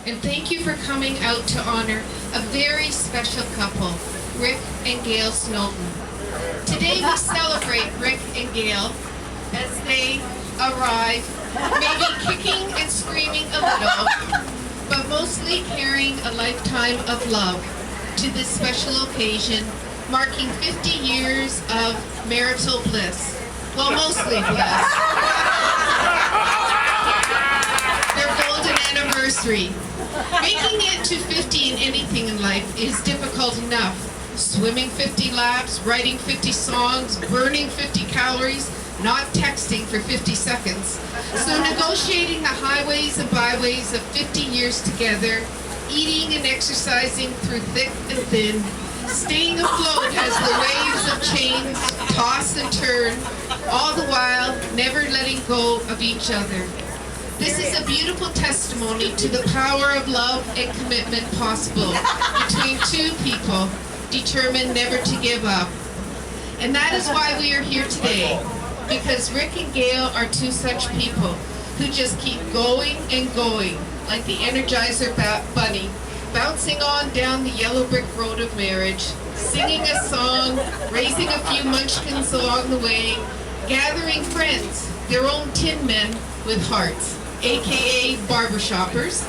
and thank you for coming out to honor a very special couple, Rick and Gaille Snoulten. Today we celebrate Rick and Gaille as they arrive, maybe kicking and screaming a little, but mostly carrying a lifetime of love to this special occasion, marking 50 years of marital bliss. Well, mostly bliss. Their golden anniversary. Making it to 50 in anything in life is difficult enough. Swimming 50 laps, writing 50 songs, burning 50 calories, not texting for 50 seconds. So negotiating the highways and byways of 50 years together, eating and exercising through thick and thin, staying afloat as the waves of change toss and turn, all the while never letting go of each other. This is a beautiful testimony to the power of love and commitment possible between two people determined never to give up. And that is why we are here today, because Rick and Gaille are two such people who just keep going and going, like the Energizer Bunny, bouncing on down the yellow brick road of marriage, singing a song, raising a few munchkins along the way, gathering friends, their own tin men with hearts, aka barbershoppers,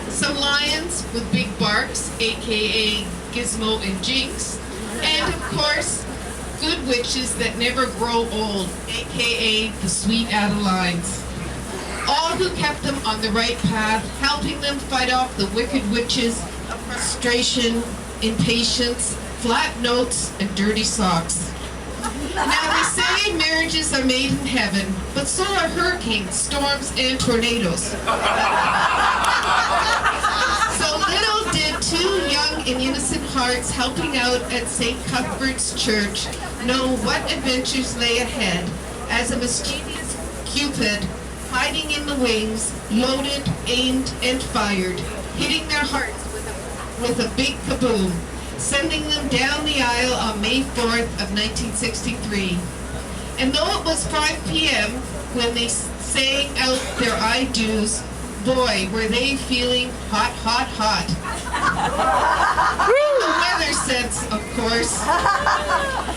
some lions with big barks, aka Gizmo and Jinx, and of course, good witches that never grow old, aka the sweet Adelines. All who kept them on the right path, helping them fight off the wicked witches of frustration, impatience, flat notes, and dirty socks. Now they say marriages are made in heaven, but so are hurricanes, storms, and tornadoes. So little did two young and innocent hearts helping out at St. Cuthbert's Church know what adventures lay ahead as a mischievous Cupid, hiding in the wings, loaded, aimed, and fired, hitting their hearts with a big kaboom, sending them down the aisle on May 4th of 1963. And though it was 5 p.m. when they sang out their I do's, boy, were they feeling hot, hot, hot. In the weather sense, of course.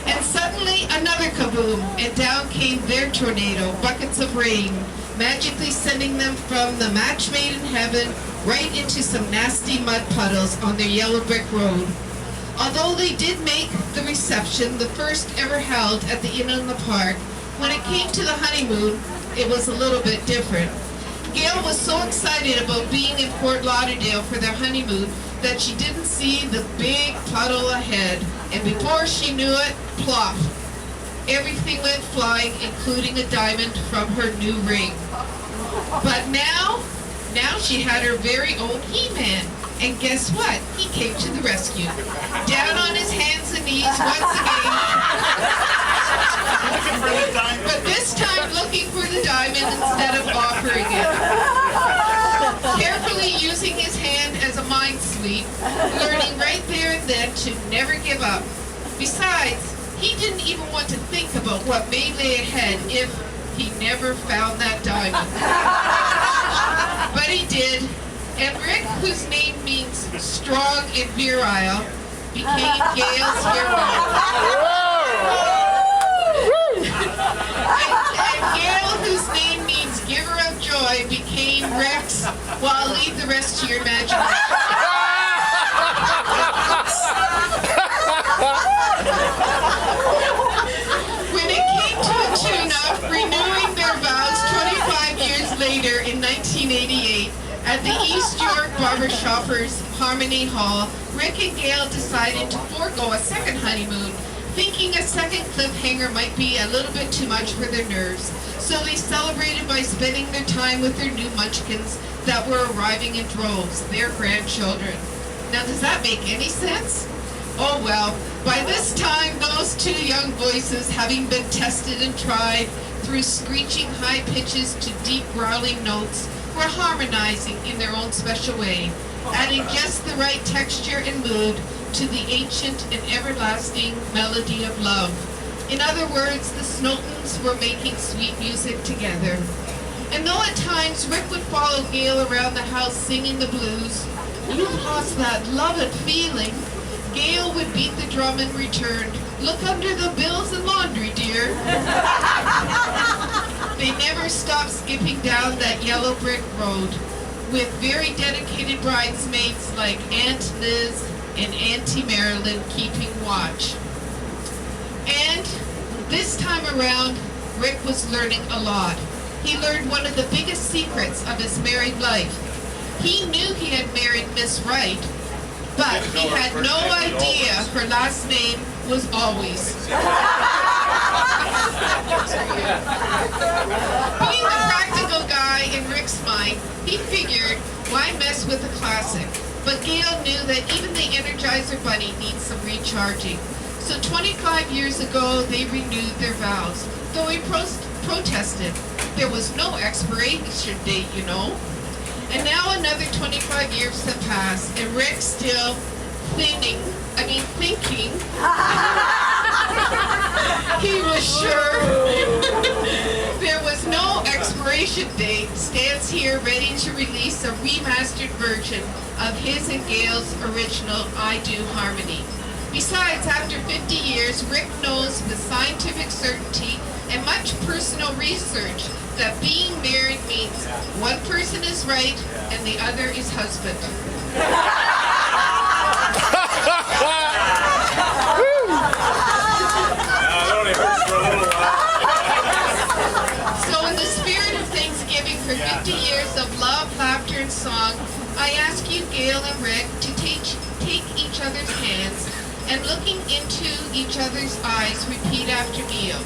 And suddenly another kaboom, and down came their tornado, buckets of rain, magically sending them from the match made in heaven right into some nasty mud puddles on their yellow brick road. Although they did make the reception, the first ever held at the Inn in the Park, when it came to the honeymoon, it was a little bit different. Gaille was so excited about being in Fort Lauderdale for their honeymoon that she didn't see the big puddle ahead, and before she knew it, plop, everything went flying, including a diamond from her new ring. But now she had her very own He-Man. And guess what? He came to the rescue. Down on his hands and knees once again. But this time looking for the diamond instead of offering it. Carefully using his hand as a mind sweep, learning right there and then to never give up. Besides, he didn't even want to think about what may lay ahead if he never found that diamond. But he did. And Rick, whose name means strong and virile, became Gaille's hero. and Gaille, whose name means giver of joy, became Rex. Well, I'll leave the rest to your imagination. When it came to a tune-up, renewing their vows 25 years later in 1988, at the East York Barbershoppers Harmony Hall, Rick and Gaille decided to forego a second honeymoon, thinking a second cliffhanger might be a little bit too much for their nerves. So they celebrated by spending their time with their new munchkins that were arriving in droves, their grandchildren. Now, does that make any sense? Oh well, by this time, those two young voices, having been tested and tried through screeching high pitches to deep growling notes, were harmonizing in their own special way, adding just the right texture and mood to the ancient and everlasting melody of love. In other words, the Snoultens were making sweet music together. And though at times Rick would follow Gaille around the house singing the blues, "You've lost that lovin' feeling," Gaille would beat the drum in return. "Look under the bills and laundry, dear." They never stopped skipping down that yellow brick road with very dedicated bridesmaids like Aunt Liz and Auntie Marilyn keeping watch. And this time around, Rick was learning a lot. He learned one of the biggest secrets of his married life. He knew he had married Miss Right, but he had no idea her last name was Always. Being the practical guy in Rick's mind, he figured, why mess with a classic? But Gaille knew that even the Energizer Bunny needs some recharging. So 25 years ago, they renewed their vows, though he protested. There was no expiration date, you know. And now another 25 years have passed, and Rick's still thinking, he was sure there was no expiration date, stands here ready to release a remastered version of his and Gaille's original I Do harmony. Besides, after 50 years, Rick knows with scientific certainty and much personal research that being married means one person is right and the other is husband. So in the spirit of Thanksgiving for 50 years of love, laughter, and song, I ask you, Gaille and Rick, to take each other's hands and looking into each other's eyes, repeat after Gaille.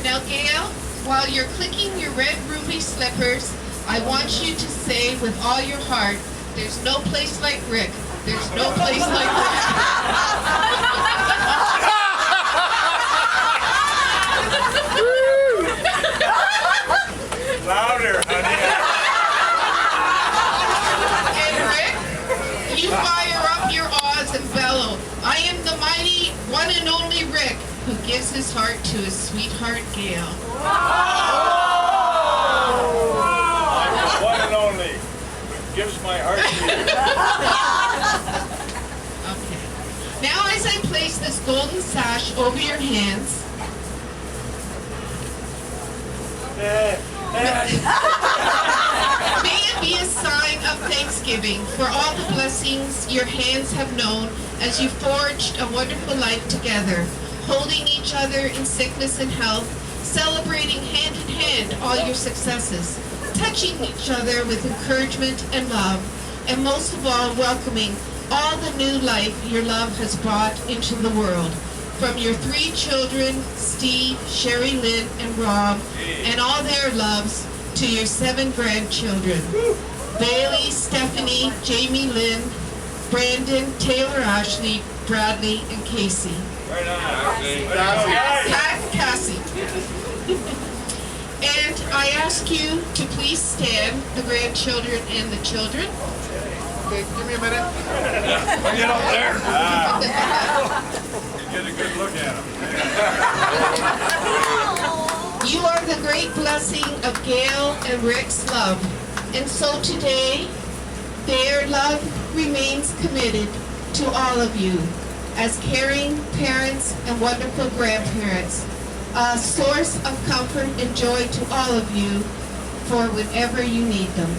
Now, Gaille, while you're clicking your red ruby slippers, I want you to say with all your heart, there's no place like Rick. There's no place like Rick. Louder, honey. And Rick, you fire up your awes and bellow. I am the mighty one and only Rick, who gives his heart to his sweetheart Gaille. I'm the one and only who gives my heart to you. Okay. Now as I place this golden sash over your hands, may it be a sign of thanksgiving for all the blessings your hands have known as you forged a wonderful life together, holding each other in sickness and health, celebrating hand in hand all your successes, touching each other with encouragement and love, and most of all, welcoming all the new life your love has brought into the world. From your 3 children, Steve, Sherry Lynn, and Rob, and all their loves, to your 7 grandchildren, Bailey, Stephanie, Jamie Lynn, Brandon, Taylor Ashley, Bradley, and Casey. Right on. Cassie. And I ask you to please stand, the grandchildren and the children. Okay, give me a minute. Get up there. You get a good look at him. You are the great blessing of Gaille and Rick's love. And so today, their love remains committed to all of you as caring parents and wonderful grandparents, a source of comfort and joy to all of you for whenever you need them.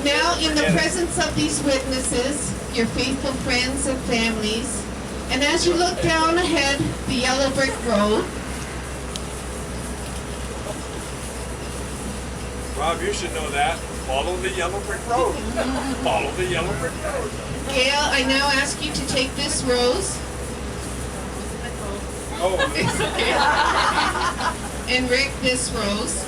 Now, in the presence of these witnesses, your faithful friends and families, and as you look down ahead the yellow brick road, Rob, you should know that. Follow the yellow brick road. Follow the yellow brick road. Gaille, I now ask you to take this rose, Oh, and Rick this rose,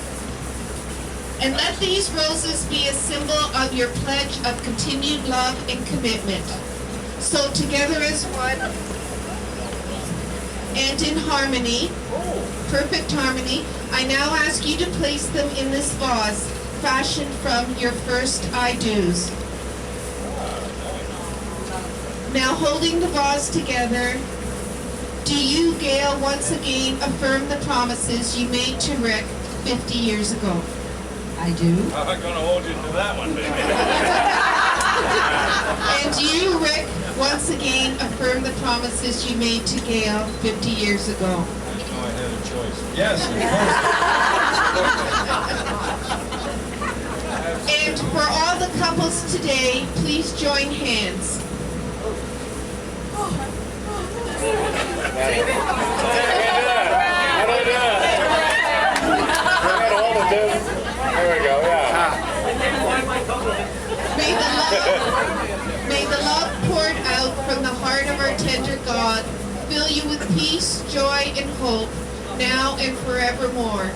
and let these roses be a symbol of your pledge of continued love and commitment. So together as one, and in harmony, perfect harmony, I now ask you to place them in this vase, fashioned from your first I do's. Now holding the vase together, do you, Gaille, once again affirm the promises you made to Rick 50 years ago? I do. I'm not gonna hold you to that one, baby. And do you, Rick, once again affirm the promises you made to Gail 50 years ago? I know I had a choice. Yes, And for all the couples today, please join hands. There we go, yeah. May the love poured out from the heart of our tender God fill you with peace, joy, and hope, now and forevermore.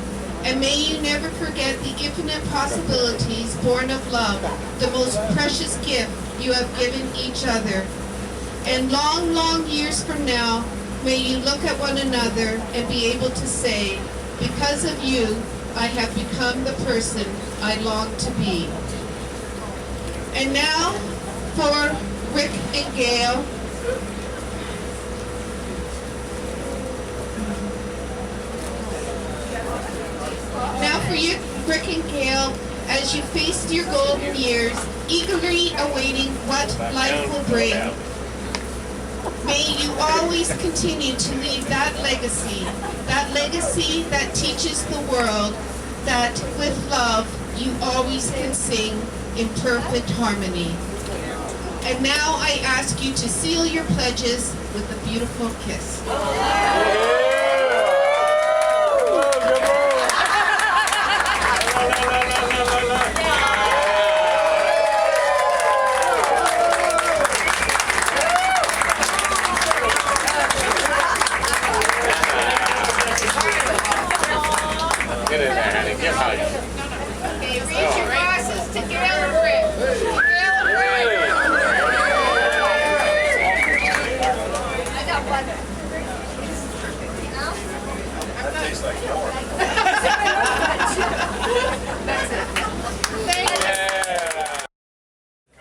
And may you never forget the infinite possibilities born of love, the most precious gift you have given each other. And long, long years from now, may you look at one another and be able to say, because of you, I have become the person I long to be. And now, for Rick and Gail. Now for you, Rick and Gail, as you face your golden years, eagerly awaiting what life will bring. May you always continue to leave that legacy that teaches the world that with love you always can sing in perfect harmony. And now I ask you to seal your pledges with a beautiful kiss. Get in there, honey. Get hugged. Okay, raise your glasses to Gail and Rick. Gail and Rick. I got one. Tastes like pork. That's it. Thank you.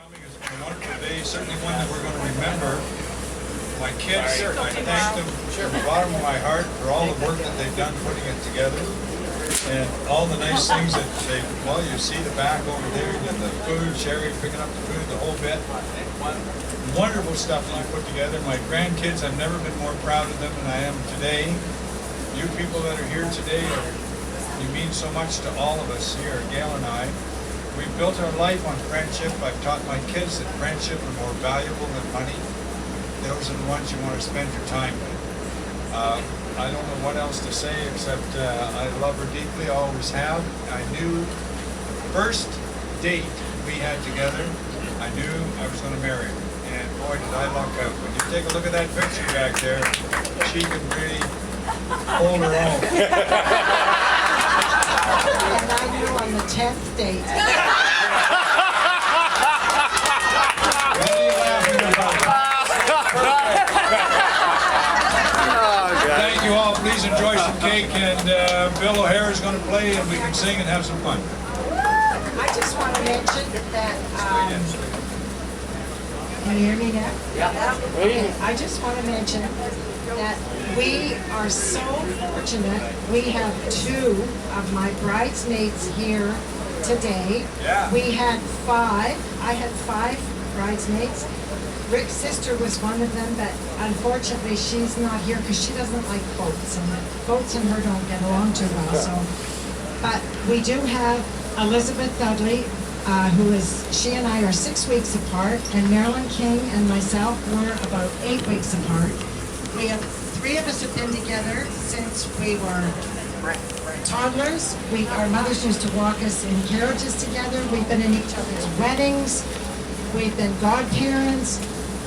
coming is a wonderful day, certainly one that we're going to remember. My kids, I thank them from the bottom of my heart for all the work that they've done putting it together. And all the nice things that they, well, you see the back over there, and the food, Sherry picking up the food, the whole bit. Wonderful stuff that you put together. My grandkids, I've never been more proud of them than I am today. You people that are here today, you mean so much to all of us here, Gail and I. We've built our life on friendship. I've taught my kids that friendship are more valuable than money. Those are the ones you want to spend your time with. I don't know what else to say except I love her deeply, always have. I knew the first date we had together, I knew I was going to marry her. And boy, did I luck out. When you take a look at that picture back there, she can really hold her own. And I knew on the 10th date. What are you laughing about? Thank you all. Please enjoy some cake, and Bill O'Hare is going to play, and we can sing and have some fun. I just want to mention that, can you hear me now? Okay, I just want to mention that we are so fortunate. We have 2 of my bridesmaids here today. Yeah. We had 5. I had 5 bridesmaids. Rick's sister was one of them, but unfortunately she's not here because she doesn't like boats, and boats and her don't get along too well. So, but we do have Elizabeth Dudley, she and I are 6 weeks apart, and Marilyn King and myself were about 8 weeks apart. We have 3 of us have been together since we were toddlers. Our mothers used to walk us in carriages together. We've been in each other's weddings. We've been godparents.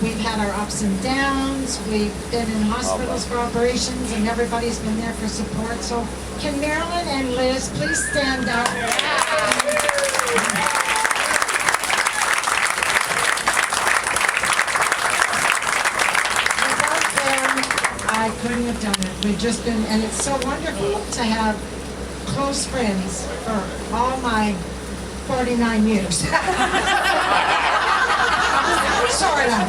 We've had our ups and downs. We've been in hospitals for operations, and everybody's been there for support. So can Marilyn and Liz please stand up? Without them, I couldn't have done it. We've just been, and it's so wonderful to have close friends for all my 49 years. Sort of.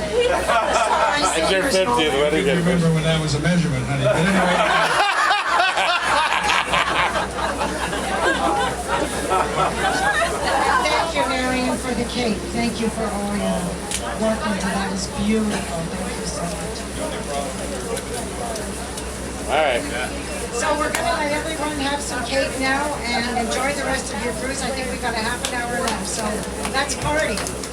It's your 50th I wedding can remember when that was a measurement, honey. But anyway. Kate, thank you for all your work into that. It's beautiful. Thank you so much. All right. So we're gonna let everyone have some cake now and enjoy the rest of your cruise. I think we got a half an hour left, so let's party.